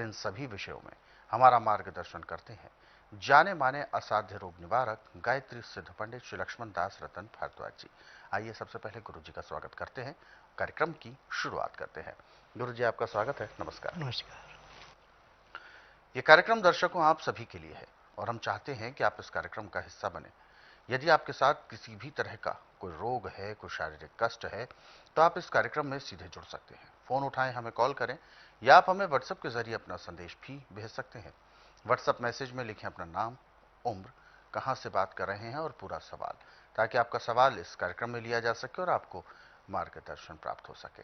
इन सभी विषयों में हमारा मार्गदर्शन करते हैं जाने माने असाध्य रोग निवारक गायत्री सिद्ध पंडित श्री लक्ष्मण दास रतन भारद्वाज जी। आइए सबसे पहले गुरु जी का स्वागत करते हैं, कार्यक्रम की शुरुआत करते हैं। गुरु जी आपका स्वागत है, नमस्कार। नमस्कार। ये कार्यक्रम दर्शकों आप सभी के लिए है और हम चाहते हैं कि आप इस कार्यक्रम का हिस्सा बने। यदि आपके साथ किसी भी तरह का कोई रोग है, कोई शारीरिक कष्ट है, तो आप इस कार्यक्रम में सीधे जुड़ सकते हैं। फोन उठाएं, हमें कॉल करें या आप हमें व्हाट्सएप के जरिए अपना संदेश भी भेज सकते हैं। व्हाट्सएप मैसेज में लिखें अपना नाम, उम्र, कहां से बात कर रहे हैं और पूरा सवाल, ताकि आपका सवाल इस कार्यक्रम में लिया जा सके और आपको मार्गदर्शन प्राप्त हो सके।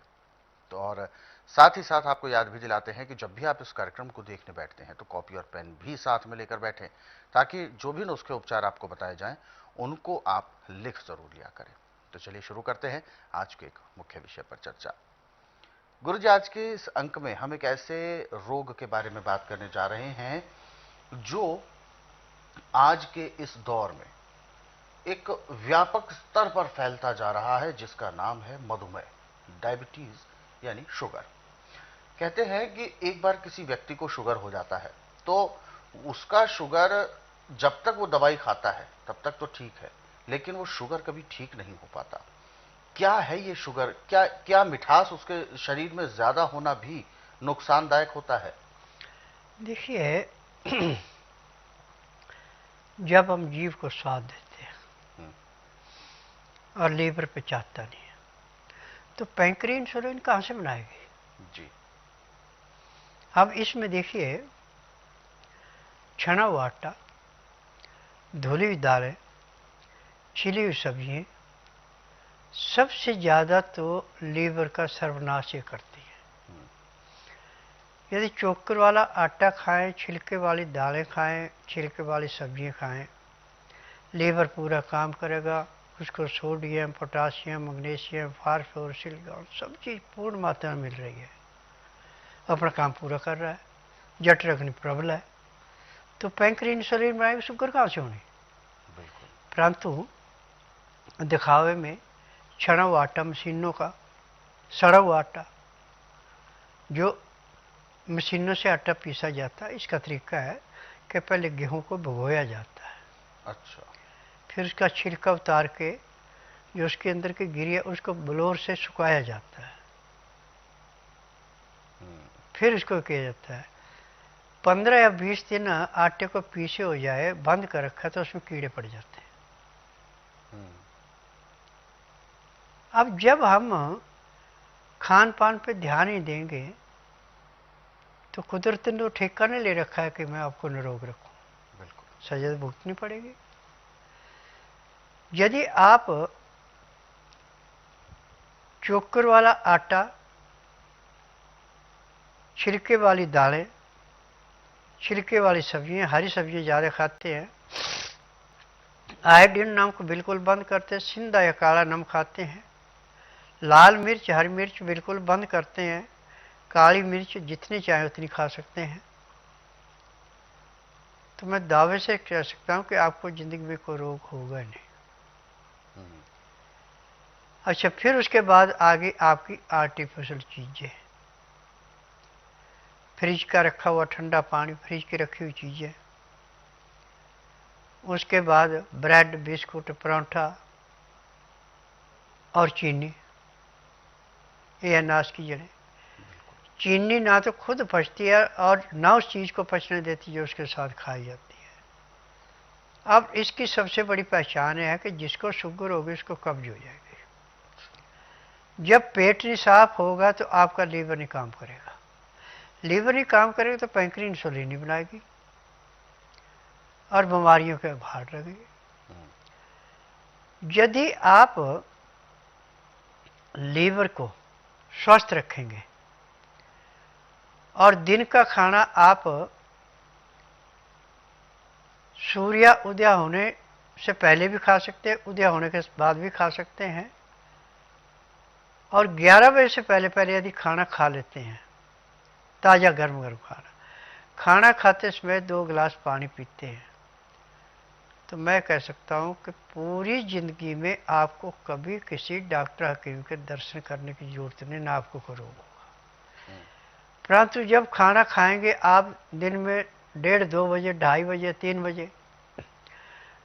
तो और साथ ही साथ आपको याद भी दिलाते हैं कि जब भी आप इस कार्यक्रम को देखने बैठते हैं तो कॉपी और पेन भी साथ में लेकर बैठें, ताकि जो भी नुस्खे उपचार आपको बताए जाएं उनको आप लिख जरूर लिया करें। तो चलिए शुरू करते हैं आज के एक मुख्य विषय पर चर्चा। गुरु जी, आज के इस अंक में हम एक ऐसे रोग के बारे में बात करने जा रहे हैं जो आज के इस दौर में एक व्यापक स्तर पर फैलता जा रहा है, जिसका नाम है मधुमेह, डायबिटीज यानी शुगर। कहते हैं कि एक बार किसी व्यक्ति को शुगर हो जाता है तो उसका शुगर, जब तक वो दवाई खाता है तब तक तो ठीक है, लेकिन वो शुगर कभी ठीक नहीं हो पाता। क्या है ये शुगर? क्या क्या मिठास उसके शरीर में ज्यादा होना भी नुकसानदायक होता है? देखिए, जब हम जीव को स्वाद देते हैं और लीवर पे चाहता नहीं है, तो पैंक्रियास इंसुलिन कहाँ से बनाएगी जी। अब इसमें देखिए, छना हुआ आटा, धुली हुई दालें, छिली हुई सब्जियाँ सबसे ज़्यादा तो लीवर का सर्वनाश करती है। यदि चोकर वाला आटा खाएं, छिलके वाली दालें खाएं, छिलके वाली सब्जियां खाएं, लीवर पूरा काम करेगा। उसको sodium, potassium, magnesium, phosphorus, silicon सब चीज़ पूर्ण मात्रा में मिल रही है, अपना काम पूरा कर रहा है। जठराग्नि प्रबल है तो पैंक्रियास इंसुलिन बनाएगी, शुगर कहाँ से होनी। परंतु दिखावे में छना हुआ आटा, मशीनों का सड़ा हुआ आटा, जो मशीनों से आटा पीसा जाता है, इसका तरीका है कि पहले गेहूं को भिगोया जाता है। अच्छा। फिर उसका छिलका उतार के जो उसके अंदर की गिरी है उसको ब्लोर से सुखाया जाता है। फिर उसको किया जाता है 15 या 20 दिन आटे को पीसे हो जाए, बंद कर रखा तो उसमें कीड़े पड़ जाते हैं। अब जब हम खान पान पे ध्यान ही देंगे तो कुदरत ने तो ठेका नहीं ले रखा है कि मैं आपको निरोग रखूं, सजा तो भुगतनी पड़ेगी। यदि आप चोकर वाला आटा, छिलके वाली दालें, छिलके वाली सब्जियां, हरी सब्जियां ज़्यादा खाते हैं, आयोडीन नमक बिल्कुल बंद करते हैं, सिंधा या काला नमक खाते हैं, लाल मिर्च, हरी मिर्च बिल्कुल बंद करते हैं, काली मिर्च जितनी चाहे उतनी खा सकते हैं, तो मैं दावे से कह सकता हूँ कि आपको ज़िंदगी में कोई रोग होगा नहीं। अच्छा, फिर उसके बाद आगे आपकी आर्टिफिशियल चीज़ें, फ्रिज का रखा हुआ ठंडा पानी, फ्रिज की रखी हुई चीज़ें, उसके बाद ब्रेड, बिस्कुट, पराठा और चीनी, ये अनाज की जड़ें। चीनी ना तो खुद पचती है और ना उस चीज़ को पचने देती जो उसके साथ खाई जाती है। अब इसकी सबसे बड़ी पहचान है कि जिसको शुगर होगी उसको कब्ज हो जाएगी। जब पेट नहीं साफ होगा तो आपका लीवर नहीं काम करेगा, लीवर नहीं काम करेगा तो पैंक्रियास इंसुलिन नहीं बनाएगी और बीमारियों के भार लगेगी। यदि आप लीवर को स्वस्थ रखेंगे और दिन का खाना आप सूर्य उदय होने से पहले भी खा सकते हैं, उदय होने के बाद भी खा सकते हैं, और 11 बजे से पहले पहले यदि खाना खा लेते हैं, ताज़ा गर्म गर्म खाना खाते समय 2 गिलास पानी पीते हैं, तो मैं कह सकता हूँ कि पूरी ज़िंदगी में आपको कभी किसी डॉक्टर हकीम के दर्शन करने की ज़रूरत नहीं, ना आपको कोई रोग होगा। परंतु जब खाना खाएंगे आप दिन में 1:30-2 बजे, 2:30 बजे, 3 बजे,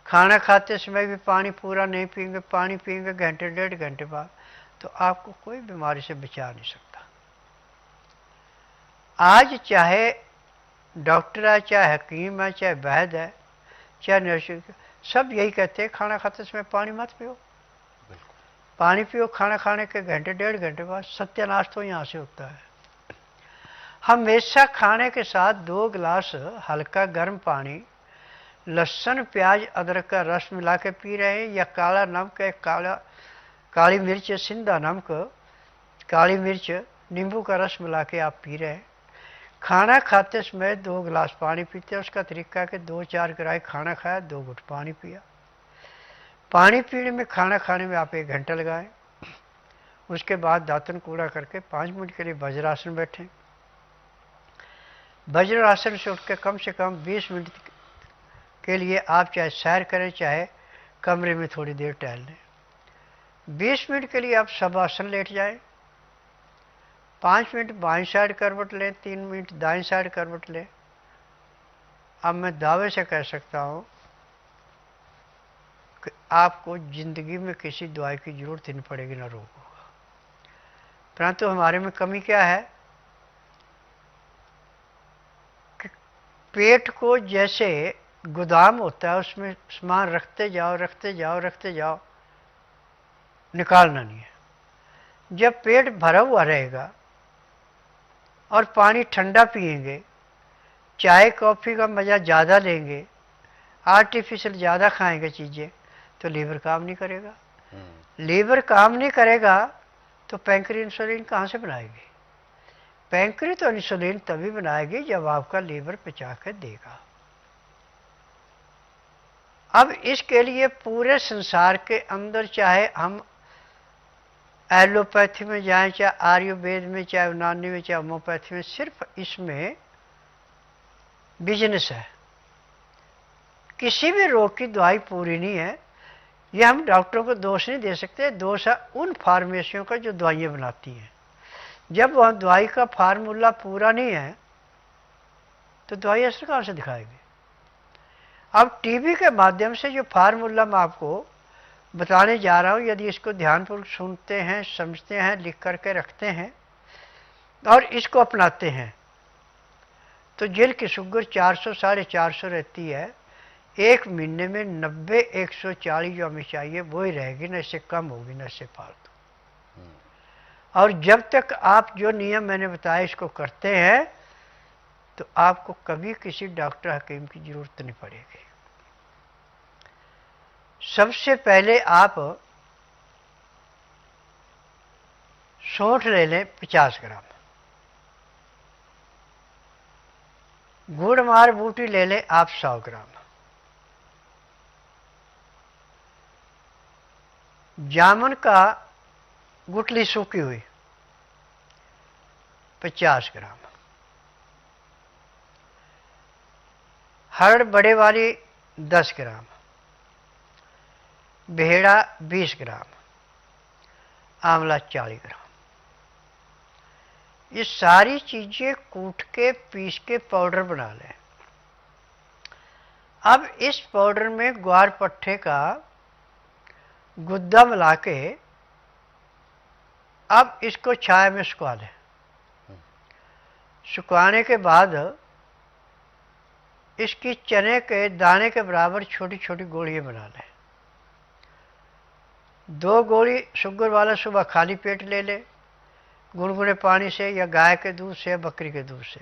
खाना खाते समय भी पानी पूरा नहीं पिएंगे, पानी पिएंगे घंटे 1.5 घंटे बाद, तो आपको कोई बीमारी से बचा नहीं सकता। आज चाहे डॉक्टर है, चाहे हकीम है, चाहे वैद्य है, चाहे नर्स, सब यही कहते हैं खाना खाते समय पानी मत पियो, पानी पियो खाना खाने के घंटे 1.5 घंटे बाद। सत्यानाश तो यहाँ से होता है। हमेशा खाने के साथ 2 गिलास हल्का गर्म पानी, लहसुन प्याज अदरक का रस मिला के पी रहे हैं, या काला नमक, काली मिर्च, सिंधा नमक, काली मिर्च, नींबू का रस मिला के आप पी रहे हैं। खाना खाते समय 2 गिलास पानी पीते हैं। उसका तरीका है कि 2-4 ग्राही खाना खाया, 2 घुट पानी पिया। पानी पीने में, खाना खाने में आप 1 घंटा लगाएं। उसके बाद दातन कूड़ा करके 5 मिनट के लिए वज्रासन बैठें। वज्रासन से उठ के कम 20 मिनट के लिए आप चाहे सैर करें, चाहे कमरे में थोड़ी देर टहल लें। 20 मिनट के लिए आप शवासन लेट जाएं। 5 मिनट बाईं साइड करवट लें, 3 मिनट दाईं साइड करवट लें। अब मैं दावे से कह सकता हूं कि आपको जिंदगी में किसी दवाई की जरूरत ही नहीं पड़ेगी, ना रोग होगा। परंतु हमारे में कमी क्या है कि पेट को जैसे गोदाम होता है, उसमें सामान रखते जाओ, रखते जाओ, रखते जाओ, निकालना नहीं है। जब पेट भरा हुआ रहेगा और पानी ठंडा पिएंगे, चाय कॉफ़ी का मज़ा ज़्यादा लेंगे, आर्टिफिशियल ज़्यादा खाएंगे चीज़ें, तो लीवर काम नहीं करेगा। लीवर काम नहीं करेगा तो पैंक्री इंसुलिन कहाँ से बनाएगी? पैंक्री तो इंसुलिन तभी बनाएगी जब आपका लीवर पचा के देगा। अब इसके लिए पूरे संसार के अंदर, चाहे हम एलोपैथी में जाएं, चाहे आयुर्वेद में, चाहे यूनानी में, चाहे होम्योपैथी में, सिर्फ इसमें बिजनेस है। किसी भी रोग की दवाई पूरी नहीं है। ये हम डॉक्टरों को दोष नहीं दे सकते, दोष है उन फार्मेसियों का जो दवाइयाँ बनाती हैं। जब वह दवाई का फार्मूला पूरा नहीं है तो दवाई असर कहाँ से दिखाएगी? अब टीवी के माध्यम से जो फार्मूला मैं आपको बताने जा रहा हूँ, यदि इसको ध्यानपूर्वक सुनते हैं, समझते हैं, लिख करके रखते हैं और इसको अपनाते हैं, तो दिल की शुगर 400-450 रहती है, 1 महीने में 90-140 जो हमें चाहिए वही रहेगी, न इससे कम होगी, न इससे फालतू। और जब तक आप जो नियम मैंने बताया इसको करते हैं तो आपको कभी किसी डॉक्टर हकीम की जरूरत नहीं पड़ेगी। सबसे पहले आप सौंठ ले लें 50 ग्राम, गुड़ मार बूटी ले लें आप 100 ग्राम, जामुन का गुठली सूखी हुई 50 ग्राम, हरड़ बड़े वाली 10 ग्राम, भेड़ा 20 ग्राम, आंवला 40 ग्राम। ये सारी चीजें कूट के पीस के पाउडर बना लें। अब इस पाउडर में ग्वार पट्टे का गुद्दा मिला के अब इसको छाया में सुखा लें। सुखाने के बाद इसकी चने के दाने के बराबर छोटी छोटी गोलियां बना लें। 2 गोली शुगर वाला सुबह खाली पेट ले ले, गुनगुने पानी से या गाय के दूध से या बकरी के दूध से।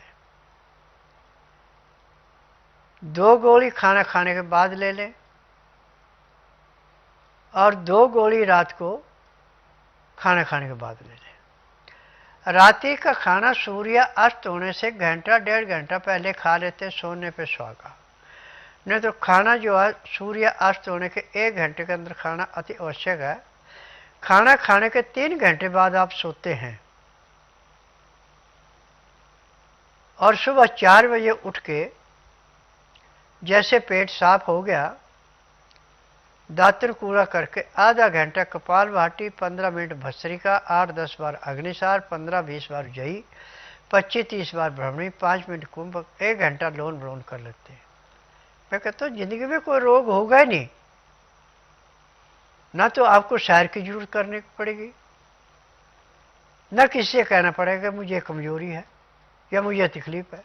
2 गोली खाना खाने के बाद ले लें और 2 गोली रात को खाना खाने के बाद ले लें। रात्रि का खाना सूर्य अस्त होने से घंटा 1.5 घंटा पहले खा लेते, सोने पे सुहागा। नहीं तो खाना जो है सूर्य अस्त होने के 1 घंटे के अंदर खाना अति आवश्यक है। खाना खाने के 3 घंटे बाद आप सोते हैं और सुबह 4 बजे उठ के जैसे पेट साफ हो गया, दातन कूड़ा करके आधा घंटा कपाल भाटी, 15 मिनट भस्त्रिका, 8-10 बार अग्निसार, 15-20 बार जई, 25-30 बार भ्रमणी, 5 मिनट कुंभ, 1 घंटा लोन ब्रोन कर लेते हैं। मैं कहता हूँ जिंदगी में कोई रोग होगा ही नहीं, ना तो आपको सैर की जरूरत करनी पड़ेगी, ना किसी से कहना पड़ेगा मुझे कमजोरी है या मुझे तकलीफ है।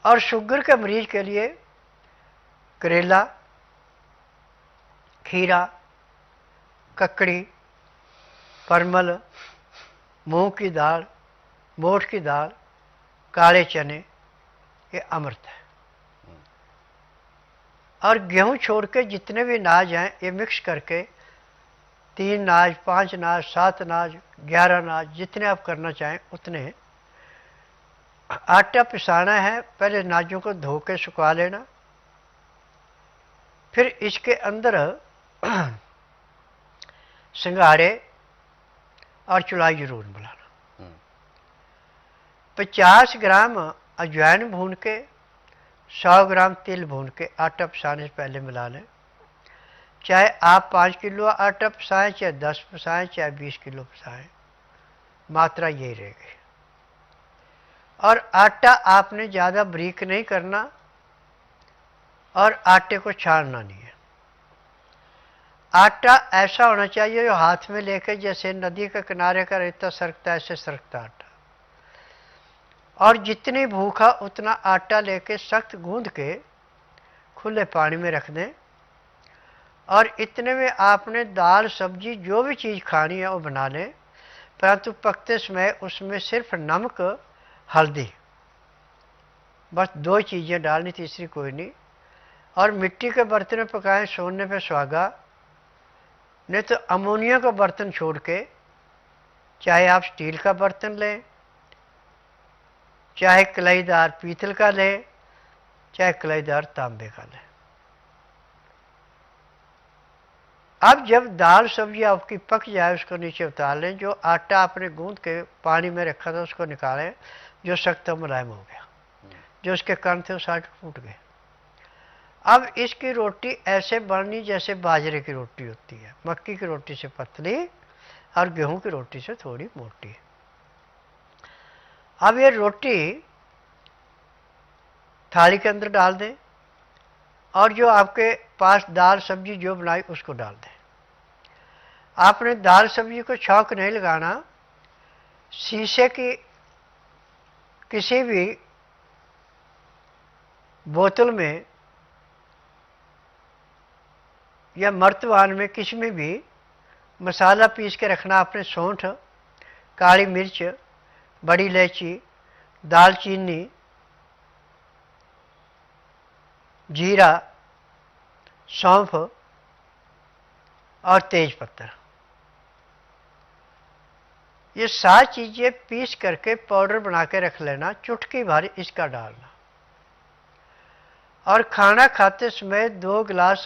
और शुगर के मरीज के लिए करेला, खीरा, ककड़ी, परमल, मूंग की दाल, मोठ की दाल, काले चने, ये अमृत है। और गेहूं छोड़ के जितने भी अनाज हैं ये मिक्स करके 3 अनाज, 5 अनाज, 7 अनाज, 11 अनाज, जितने आप करना चाहें उतने। आटा पिसाना है, पहले अनाजों को धो के सुखा लेना, फिर इसके अंदर सिंघाड़े और चुलाई जरूर मिलाना। 50 ग्राम अजवाइन भून के, 100 ग्राम तिल भून के आटा पिसाने से पहले मिला लें। चाहे आप 5 किलो आटा पिसाएं, चाहे 10 पिसाएं, चाहे 20 किलो पिसाएं, मात्रा यही रहेगी। और आटा आपने ज़्यादा बारीक नहीं करना और आटे को छानना नहीं है। आटा ऐसा होना चाहिए जो हाथ में लेके जैसे नदी के किनारे का रेता सरकता है, ऐसे सरकता आटा। और जितनी भूखा उतना आटा लेके सख्त गूंद के खुले पानी में रख दें। और इतने में आपने दाल सब्जी जो भी चीज़ खानी है वो बना लें, परंतु पकते समय उसमें सिर्फ नमक, हल्दी, बस 2 चीज़ें डालनी, तीसरी कोई नहीं। और मिट्टी के बर्तन में पकाएं, सोने पे सुहागा, नहीं तो अमोनिया का बर्तन छोड़ के चाहे आप स्टील का बर्तन लें, चाहे कलाईदार पीतल का लें, चाहे कलाईदार तांबे का लें। अब जब दाल सब्जी आपकी पक जाए उसको नीचे उतार लें। जो आटा आपने गूंद के पानी में रखा था उसको निकालें, जो सख्त मुलायम हो गया, जो उसके कण थे वो सारे फूट गए। अब इसकी रोटी ऐसे बननी जैसे बाजरे की रोटी होती है, मक्की की रोटी से पतली और गेहूं की रोटी से थोड़ी मोटी। अब ये रोटी थाली के अंदर डाल दें और जो आपके पास दाल सब्जी जो बनाई उसको डाल दें। आपने दाल सब्जी को छौंक नहीं लगाना। शीशे की किसी भी बोतल में या मर्तबान में किसी में भी मसाला पीस के रखना। आपने सौंठ, काली मिर्च, बड़ी इलायची, दालचीनी, जीरा, सौंफ और तेज पत्ता, ये 7 चीज़ें पीस करके पाउडर बना के रख लेना। चुटकी भर इसका डालना। और खाना खाते समय 2 गिलास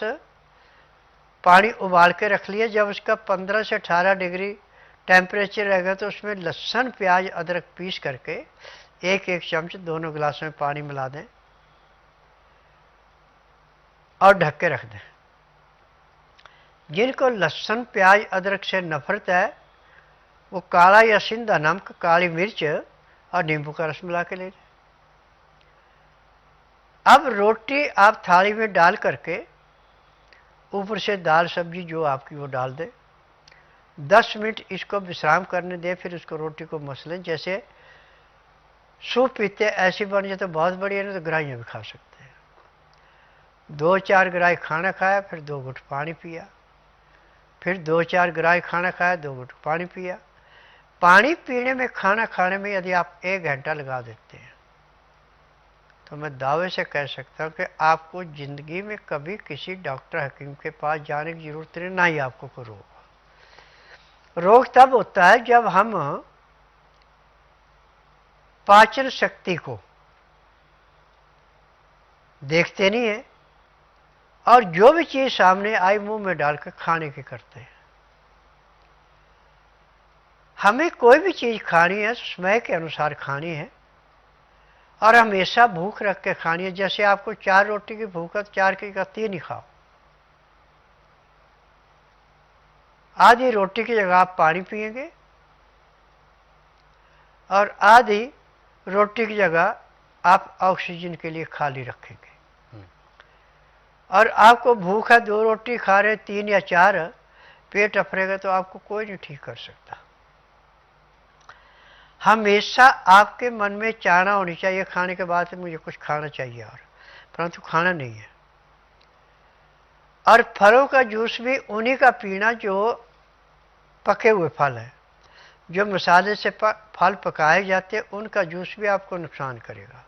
पानी उबाल के रख लिया। जब उसका 15 से 18 डिग्री टेम्परेचर रहेगा तो उसमें लहसुन, प्याज, अदरक पीस करके 1-1 चम्मच दोनों गिलासों में पानी मिला दें और ढक के रख दें। जिनको लहसुन, प्याज, अदरक से नफरत है वो काला या सिंधा नमक, काली मिर्च और नींबू का रस मिला के ले लें। अब रोटी आप थाली में डाल करके ऊपर से दाल सब्जी जो आपकी वो डाल दें। 10 मिनट इसको विश्राम करने दें, फिर उसको रोटी को मसलें। जैसे सूप पीते ऐसी बन जाए तो बहुत बढ़िया, नहीं तो ग्राहियाँ भी खा सकते हैं। 2-4 ग्राही खाना खाया, फिर 2 घुट पानी पिया, फिर 2-4 ग्राही खाना खाया, 2 घुट पानी पिया। पानी पीने में, खाना खाने में यदि आप 1 घंटा लगा देते हैं तो मैं दावे से कह सकता हूँ कि आपको ज़िंदगी में कभी किसी डॉक्टर हकीम के पास जाने की ज़रूरत नहीं, ना ही आपको कोई रोग। रोग तब होता है जब हम पाचन शक्ति को देखते नहीं है और जो भी चीज़ सामने आई मुंह में डालकर खाने की करते हैं। हमें कोई भी चीज़ खानी है समय के अनुसार खानी है और हमेशा भूख रख के खानी है। जैसे आपको 4 रोटी की भूख है तो 4 की 3 ही खाओ। आधी रोटी की जगह आप पानी पिएंगे और आधी रोटी की जगह आप ऑक्सीजन के लिए खाली रखेंगे। और आपको भूख है, 2 रोटी खा रहे 3 या 4, पेट अफरेगा तो आपको कोई नहीं ठीक कर सकता। हमेशा आपके मन में चाहना होनी चाहिए खाने के बाद मुझे कुछ खाना चाहिए, और परंतु खाना नहीं है। और फलों का जूस भी उन्हीं का पीना जो पके हुए फल हैं। जो मसाले से फल पकाए जाते हैं उनका जूस भी आपको नुकसान करेगा।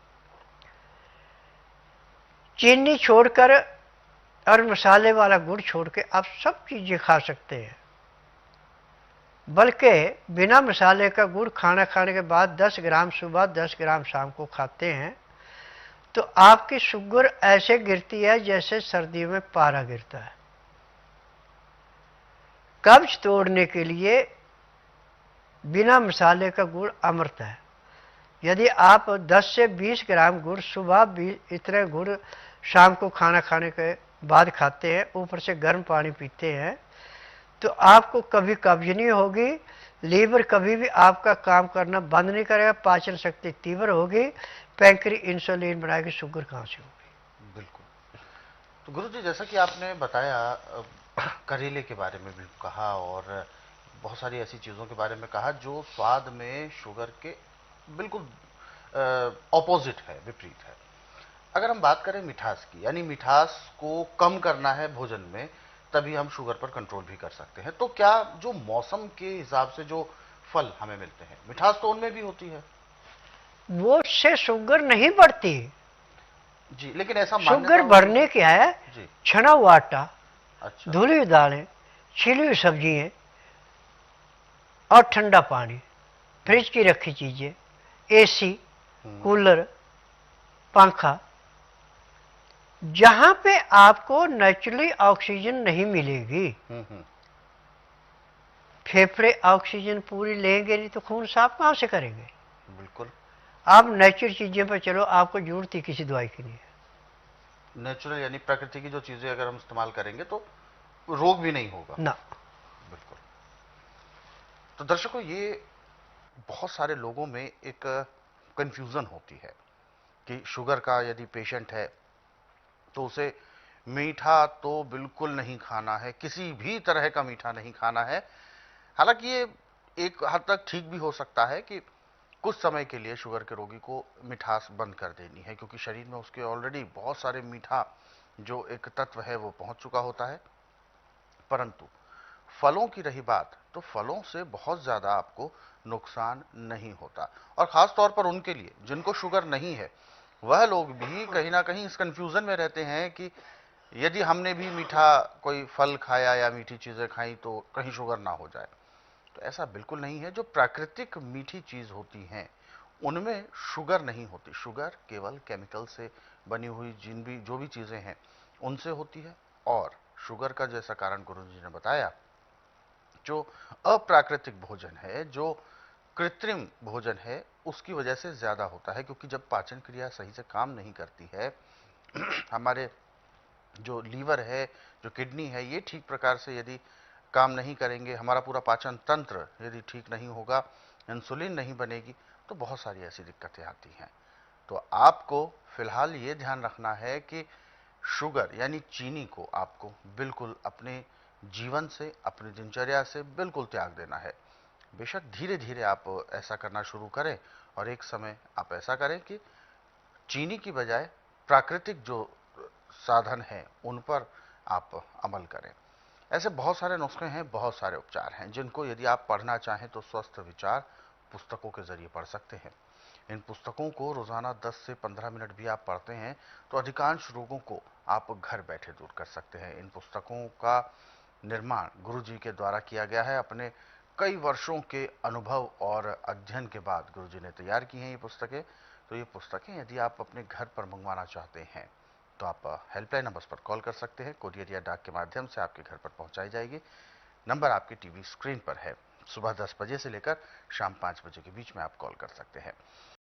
चीनी छोड़कर और मसाले वाला गुड़ छोड़ के आप सब चीज़ें खा सकते हैं। बल्कि बिना मसाले का गुड़ खाना खाने के बाद 10 ग्राम सुबह 10 ग्राम शाम को खाते हैं तो आपकी शुगर ऐसे गिरती है जैसे सर्दियों में पारा गिरता है। कब्ज तोड़ने के लिए बिना मसाले का गुड़ अमृत है। यदि आप 10 से 20 ग्राम गुड़ सुबह, इतने गुड़ शाम को खाना खाने के बाद खाते हैं, ऊपर से गर्म पानी पीते हैं, तो आपको कभी कब्ज नहीं होगी। लीवर कभी भी आपका काम करना बंद नहीं करेगा, पाचन शक्ति तीव्र होगी, पैंक्री इंसुलिन बनाएगी, शुगर कहाँ से होगी। बिल्कुल। तो गुरुजी, जैसा कि आपने बताया, करेले के बारे में भी कहा और बहुत सारी ऐसी चीज़ों के बारे में कहा जो स्वाद में शुगर के बिल्कुल ऑपोजिट है, विपरीत है। अगर हम बात करें मिठास की, यानी मिठास को कम करना है भोजन में, तभी हम शुगर पर कंट्रोल भी कर सकते हैं। तो क्या जो मौसम के हिसाब से जो फल हमें मिलते हैं, मिठास तो उनमें भी होती है? वो से शुगर नहीं बढ़ती जी, लेकिन ऐसा मान्यता शुगर होती बढ़ने क्या है, जी। छना हुआ आटा, अच्छा। धुली हुई दालें, छिली हुई सब्जियां और ठंडा पानी, फ्रिज की रखी चीजें, एसी, कूलर, पंखा, जहां पे आपको नेचुरली ऑक्सीजन नहीं मिलेगी, फेफड़े ऑक्सीजन पूरी लेंगे नहीं तो खून साफ कहां से करेंगे। बिल्कुल। आप नेचुरल चीजें पर चलो, आपको जरूरत ही किसी दवाई की नहीं है। नेचुरल यानी प्रकृति की जो चीजें अगर हम इस्तेमाल करेंगे तो रोग भी नहीं होगा। ना। बिल्कुल। तो दर्शकों, ये बहुत सारे लोगों में एक कंफ्यूजन होती है कि शुगर का यदि पेशेंट है तो उसे मीठा तो बिल्कुल नहीं खाना है, किसी भी तरह का मीठा नहीं खाना है। हालांकि ये एक हद तक ठीक भी हो सकता है कि कुछ समय के लिए शुगर के रोगी को मिठास बंद कर देनी है, क्योंकि शरीर में उसके ऑलरेडी बहुत सारे मीठा जो एक तत्व है वो पहुंच चुका होता है। परंतु फलों की रही बात, तो फलों से बहुत ज्यादा आपको नुकसान नहीं होता। और खास तौर पर उनके लिए जिनको शुगर नहीं है, वह लोग भी कहीं ना कहीं इस कंफ्यूजन में रहते हैं कि यदि हमने भी मीठा कोई फल खाया या मीठी चीजें खाई तो कहीं शुगर ना हो जाए। तो ऐसा बिल्कुल नहीं है। जो प्राकृतिक मीठी चीज होती हैं उनमें शुगर नहीं होती। शुगर केवल केमिकल से बनी हुई जो भी चीजें हैं उनसे होती है। और शुगर का जैसा कारण गुरुजी ने बताया, जो अप्राकृतिक भोजन है, जो कृत्रिम भोजन है, उसकी वजह से ज्यादा होता है। क्योंकि जब पाचन क्रिया सही से काम नहीं करती है, हमारे जो लीवर है, जो किडनी है, ये ठीक प्रकार से यदि काम नहीं करेंगे, हमारा पूरा पाचन तंत्र यदि ठीक नहीं होगा, इंसुलिन नहीं बनेगी, तो बहुत सारी ऐसी दिक्कतें आती हैं। तो आपको फिलहाल ये ध्यान रखना है कि शुगर यानी चीनी को आपको बिल्कुल अपने जीवन से, अपनी दिनचर्या से बिल्कुल त्याग देना है। बेशक धीरे धीरे आप ऐसा करना शुरू करें और एक समय आप ऐसा करें कि चीनी की बजाय प्राकृतिक जो साधन हैं उन पर आप अमल करें। ऐसे बहुत सारे नुस्खे हैं, बहुत सारे उपचार हैं जिनको यदि आप पढ़ना चाहें तो स्वस्थ विचार पुस्तकों के जरिए पढ़ सकते हैं। इन पुस्तकों को रोजाना 10 से 15 मिनट भी आप पढ़ते हैं तो अधिकांश रोगों को आप घर बैठे दूर कर सकते हैं। इन पुस्तकों का निर्माण गुरु जी के द्वारा किया गया है। अपने कई वर्षों के अनुभव और अध्ययन के बाद गुरु जी ने तैयार की हैं ये पुस्तकें। तो ये पुस्तकें यदि आप अपने घर पर मंगवाना चाहते हैं तो आप हेल्पलाइन नंबर पर कॉल कर सकते हैं। कोरियर या डाक के माध्यम से आपके घर पर पहुंचाई जाएगी। नंबर आपकी टीवी स्क्रीन पर है। सुबह 10 बजे से लेकर शाम 5 बजे के बीच में आप कॉल कर सकते हैं।